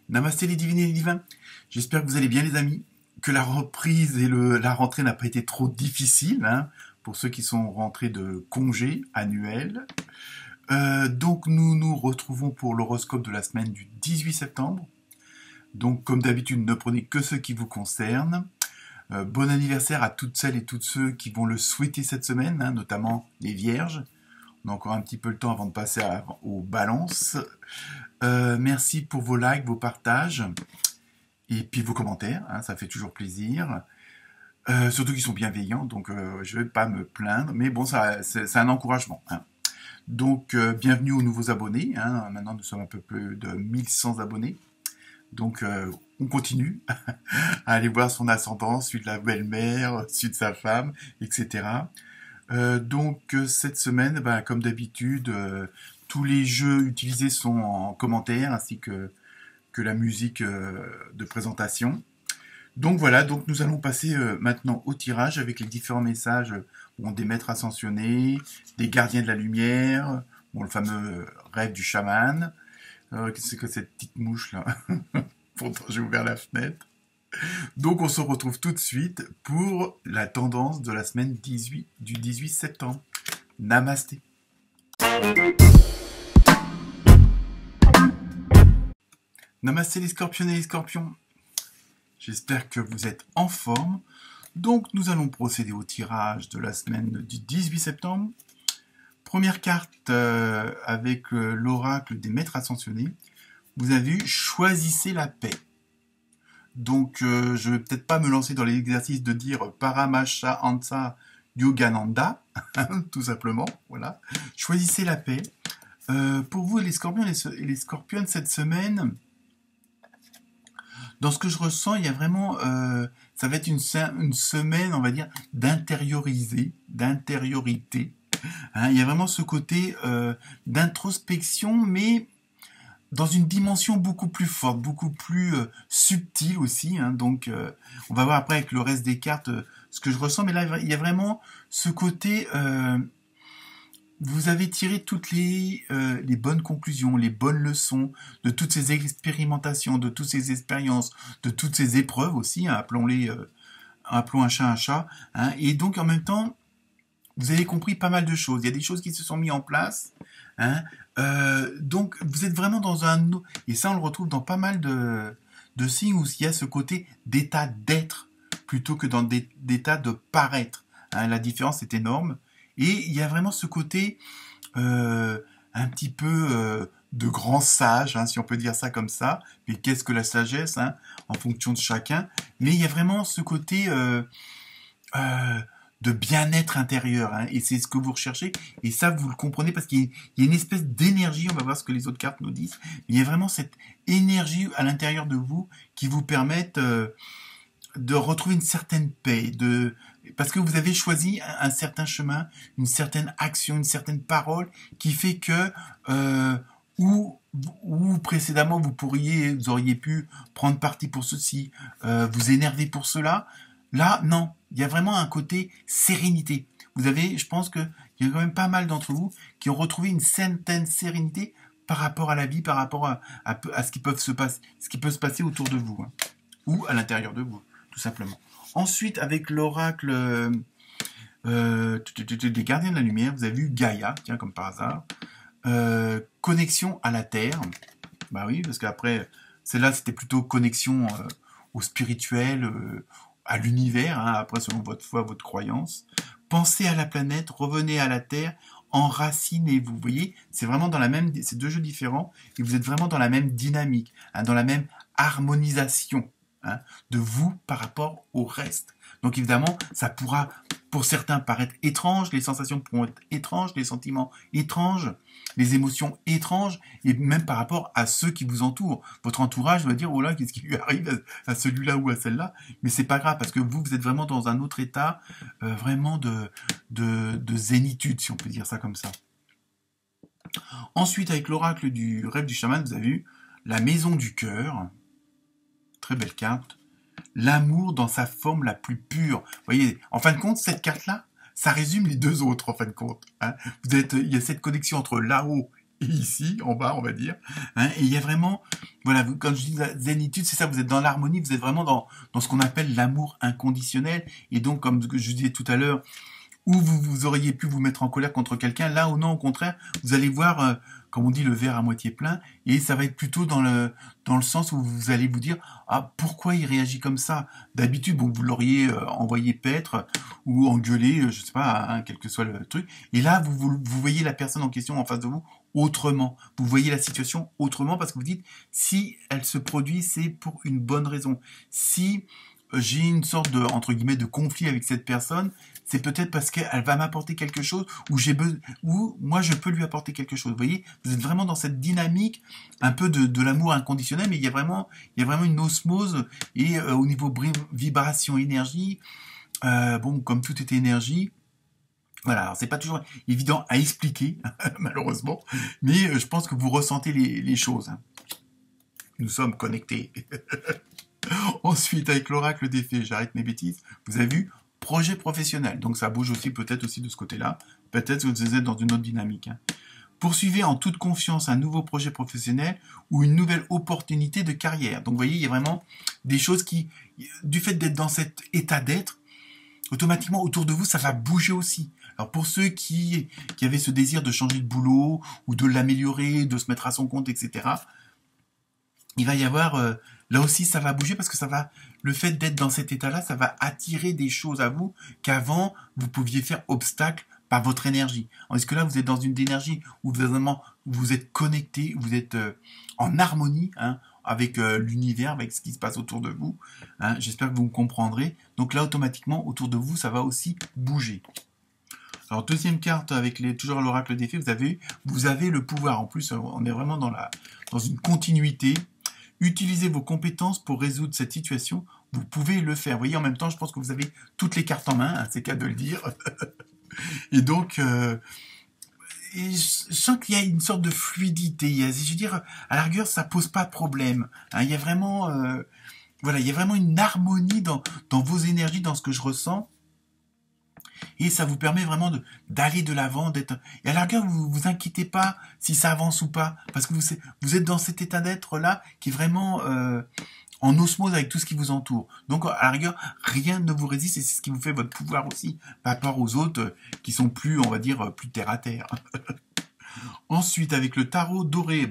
Namasté les divines et les divins, j'espère que vous allez bien les amis, que la reprise et la rentrée n'a pas été trop difficile, hein, pour ceux qui sont rentrés de congés annuels. Donc nous nous retrouvons pour l'horoscope de la semaine du 18 septembre. Donc comme d'habitude, ne prenez que ce qui vous concerne. Bon anniversaire à toutes celles et tous ceux qui vont le souhaiter cette semaine, hein, notamment les vierges. On a encore un petit peu le temps avant de passer aux balances. Merci pour vos likes, vos partages et puis vos commentaires, hein, ça fait toujours plaisir. Surtout qu'ils sont bienveillants, donc je ne vais pas me plaindre, mais bon, c'est un encouragement. Hein. Donc, bienvenue aux nouveaux abonnés. Hein. Maintenant, nous sommes un peu plus de 1100 abonnés. Donc, on continue à aller voir son ascendant, celui de la belle-mère, celui de sa femme, etc. Donc, cette semaine, comme d'habitude, tous les jeux utilisés sont en commentaire, ainsi que la musique de présentation. Donc voilà, donc nous allons passer maintenant au tirage avec les différents messages des maîtres ascensionnés, des gardiens de la lumière, le fameux rêve du chaman. Qu'est-ce que c'est que cette petite mouche là? Pourtant j'ai ouvert la fenêtre. Donc on se retrouve tout de suite pour la tendance de la semaine du 18 septembre. Namasté. Namasté les scorpions et les scorpions. J'espère que vous êtes en forme. Donc nous allons procéder au tirage de la semaine du 18 septembre. Première carte avec l'oracle des maîtres ascensionnés. Vous avez vu, choisissez la paix. Donc je ne vais peut-être pas me lancer dans l'exercice de dire Paramahansa Ansa Yogananda, tout simplement. Voilà. Choisissez la paix. Pour vous les scorpions et les scorpionnes cette semaine, dans ce que je ressens, il y a vraiment, ça va être une semaine, on va dire, d'intériorité. Hein, il y a vraiment ce côté d'introspection, mais dans une dimension beaucoup plus forte, beaucoup plus subtile aussi. Hein, donc, on va voir après avec le reste des cartes ce que je ressens. Mais là, il y a vraiment ce côté... vous avez tiré toutes les bonnes conclusions, les bonnes leçons de toutes ces expérimentations, de toutes ces expériences, de toutes ces épreuves aussi, hein, appelons un chat, hein, et donc en même temps, vous avez compris pas mal de choses. Il y a des choses qui se sont mises en place, hein, donc vous êtes vraiment dans et ça on le retrouve dans pas mal de signes où il y a ce côté d'état d'être plutôt que dans d'état de paraître. Hein, la différence est énorme. Et il y a vraiment ce côté un petit peu de grand sage, hein, si on peut dire ça comme ça. Mais qu'est-ce que la sagesse, hein, en fonction de chacun. Mais il y a vraiment ce côté de bien-être intérieur. Hein, et c'est ce que vous recherchez. Et ça, vous le comprenez parce qu'il y a une espèce d'énergie. On va voir ce que les autres cartes nous disent. Mais il y a vraiment cette énergie à l'intérieur de vous qui vous permettent de retrouver une certaine paix, parce que vous avez choisi un certain chemin, une certaine action, une certaine parole qui fait que où précédemment vous auriez pu prendre parti pour ceci, vous énerver pour cela. Là, non, il y a vraiment un côté sérénité. Je pense que il y a quand même pas mal d'entre vous qui ont retrouvé une certaine sérénité par rapport à la vie, par rapport à ce qui peut se passer autour de vous, hein, ou à l'intérieur de vous. Tout simplement. Ensuite, avec l'oracle des gardiens de la lumière, vous avez vu Gaïa, tiens, comme par hasard. Connexion à la Terre. Bah oui, parce qu'après, celle-là, c'était plutôt connexion au spirituel, à l'univers, hein, après, selon votre foi, votre croyance. Pensez à la planète, revenez à la Terre, enracinez-vous. Vous voyez, c'est vraiment c'est deux jeux différents, et vous êtes vraiment dans la même dynamique, hein, dans la même harmonisation. Hein, de vous par rapport au reste. Donc évidemment, ça pourra pour certains paraître étrange, les sensations pourront être étranges, les sentiments étranges, les émotions étranges, et même par rapport à ceux qui vous entourent. Votre entourage va dire, oh là, qu'est-ce qui lui arrive à celui-là ou à celle-là? Mais c'est pas grave, parce que vous êtes vraiment dans un autre état, vraiment de zénitude, si on peut dire ça comme ça. Ensuite, avec l'oracle du rêve du chaman, vous avez vu la maison du cœur. Très belle carte. l'amour dans sa forme la plus pure. Vous voyez, en fin de compte, cette carte-là, ça résume les deux autres, en fin de compte. Hein. Il y a cette connexion entre là-haut et ici, en bas, on va dire. Hein, et il y a vraiment, voilà, quand je dis la zénitude, c'est ça, vous êtes dans l'harmonie, vous êtes vraiment dans ce qu'on appelle l'amour inconditionnel. Et donc, comme je disais tout à l'heure, où vous auriez pu vous mettre en colère contre quelqu'un, là ou non, au contraire, vous allez voir, comme on dit, le verre à moitié plein, et ça va être plutôt dans le sens où vous allez vous dire, ah, pourquoi il réagit comme ça? D'habitude, bon, vous l'auriez envoyé paître, ou engueulé, je sais pas, hein, quel que soit le truc, et là, vous voyez la personne en question en face de vous autrement. Vous voyez la situation autrement, parce que vous dites, si elle se produit, c'est pour une bonne raison. Si j'ai une sorte de, entre guillemets, de conflit avec cette personne, c'est peut-être parce qu'elle va m'apporter quelque chose, ou moi je peux lui apporter quelque chose. Vous voyez, vous êtes vraiment dans cette dynamique un peu de l'amour inconditionnel, mais il y a vraiment une osmose, et au niveau vibration, énergie, bon, comme tout est énergie, voilà, alors c'est pas toujours évident à expliquer, malheureusement, mais je pense que vous ressentez les choses. Hein. Nous sommes connectés. Ensuite, avec l'oracle des fées, j'arrête mes bêtises, vous avez vu projet professionnel, donc ça bouge aussi peut-être aussi de ce côté-là, peut-être que vous êtes dans une autre dynamique. Hein. Poursuivez en toute confiance un nouveau projet professionnel ou une nouvelle opportunité de carrière. Donc vous voyez, il y a vraiment des choses qui, du fait d'être dans cet état d'être, automatiquement autour de vous, ça va bouger aussi. Alors pour ceux qui avaient ce désir de changer de boulot ou de l'améliorer, de se mettre à son compte, etc., il va y avoir, là aussi ça va bouger parce que le fait d'être dans cet état-là, ça va attirer des choses à vous qu'avant vous pouviez faire obstacle par votre énergie. Est-ce que là vous êtes dans une énergie où vous êtes connecté, vous êtes en harmonie hein, avec l'univers, avec ce qui se passe autour de vous. Hein, j'espère que vous me comprendrez. Donc là automatiquement autour de vous, ça va aussi bouger. Alors deuxième carte avec toujours l'oracle des fées, vous avez le pouvoir. En plus, on est vraiment dans une continuité. Utilisez vos compétences pour résoudre cette situation. Vous pouvez le faire. Vous voyez, en même temps, je pense que vous avez toutes les cartes en main. Hein, c'est qu'à de le dire. Et donc, je sens qu'il y a une sorte de fluidité. Je veux dire, à la rigueur, ça pose pas de problème. Hein, il y a vraiment, voilà, il y a vraiment une harmonie dans vos énergies, dans ce que je ressens. Et ça vous permet vraiment d'aller de l'avant, d'être. Et à la rigueur, vous vous inquiétez pas si ça avance ou pas, parce que vous êtes dans cet état d'être là qui est vraiment en osmose avec tout ce qui vous entoure. Donc à la rigueur, rien ne vous résiste et c'est ce qui vous fait votre pouvoir aussi, par rapport aux autres qui sont plus, on va dire, plus terre à terre. Ensuite, avec le tarot doré,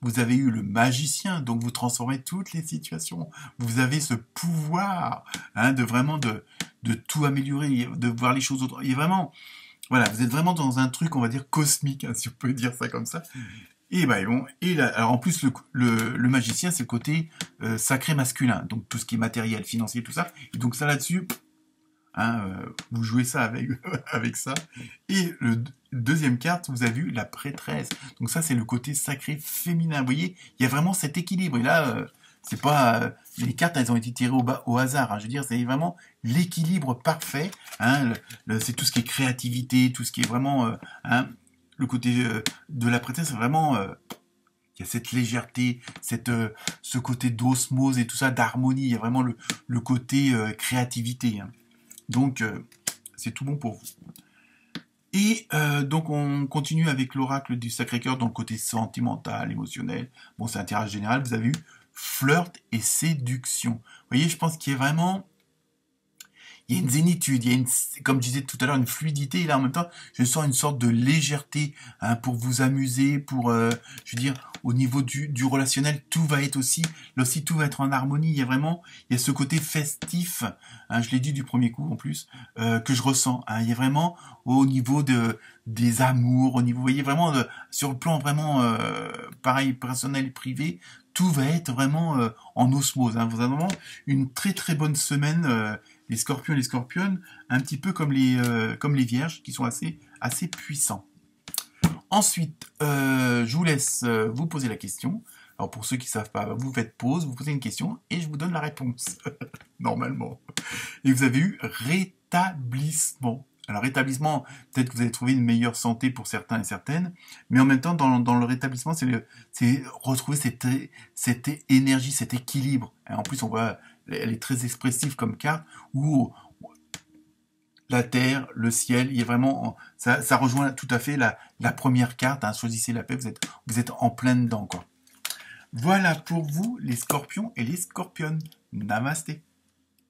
vous avez eu le magicien, donc vous transformez toutes les situations. Vous avez ce pouvoir hein, de vraiment de tout améliorer, de voir les choses autrement. Il y a vraiment, voilà, vous êtes vraiment dans un truc, on va dire cosmique, hein, si on peut dire ça comme ça. Et alors en plus le magicien, c'est le côté sacré masculin, donc tout ce qui est matériel, financier, tout ça. Et donc ça là-dessus. Hein, vous jouez ça avec ça. Et le deuxième carte, vous avez vu la prêtresse. Donc ça, c'est le côté sacré féminin. Vous voyez, il y a vraiment cet équilibre. Et là, c'est pas les cartes, elles ont été tirées au hasard. Hein. Je veux dire, c'est vraiment l'équilibre parfait. Hein. C'est tout ce qui est créativité, tout ce qui est vraiment hein, le côté de la prêtresse. C'est vraiment il y a cette légèreté, ce côté d'osmose et tout ça, d'harmonie. Il y a vraiment le côté créativité. Hein. Donc, c'est tout bon pour vous. Et donc, on continue avec l'oracle du Sacré-Cœur dans le côté sentimental, émotionnel. Bon, c'est un tirage général. Vous avez eu flirt et séduction. Vous voyez, je pense qu'il y a vraiment... Il y a une zénitude, il y a comme je disais tout à l'heure, une fluidité. Et là, en même temps, je sens une sorte de légèreté hein, pour vous amuser, pour, je veux dire, au niveau du relationnel, tout va être aussi tout va être en harmonie. Il y a ce côté festif, hein, je l'ai dit du premier coup en plus, que je ressens. Hein, il y a vraiment au niveau des amours, au niveau, vous voyez, vraiment sur le plan vraiment pareil, personnel et privé, tout va être vraiment en osmose. Hein. Vous avez vraiment une très très bonne semaine. Les scorpions et les scorpionnes, un petit peu comme les vierges, qui sont assez puissants. Ensuite, je vous laisse vous poser la question. Alors pour ceux qui ne savent pas, vous faites pause, vous posez une question et je vous donne la réponse, normalement. Et vous avez eu rétablissement. Alors, rétablissement, peut-être que vous allez trouver une meilleure santé pour certains et certaines, mais en même temps, dans le rétablissement, c'est retrouver cette énergie, cet équilibre. Et en plus, on voit, elle est très expressive comme carte, où la terre, le ciel, il y a vraiment, ça rejoint tout à fait la première carte, hein, choisissez la paix, vous êtes en plein dedans, quoi. Voilà pour vous, les scorpions et les scorpionnes. Namasté.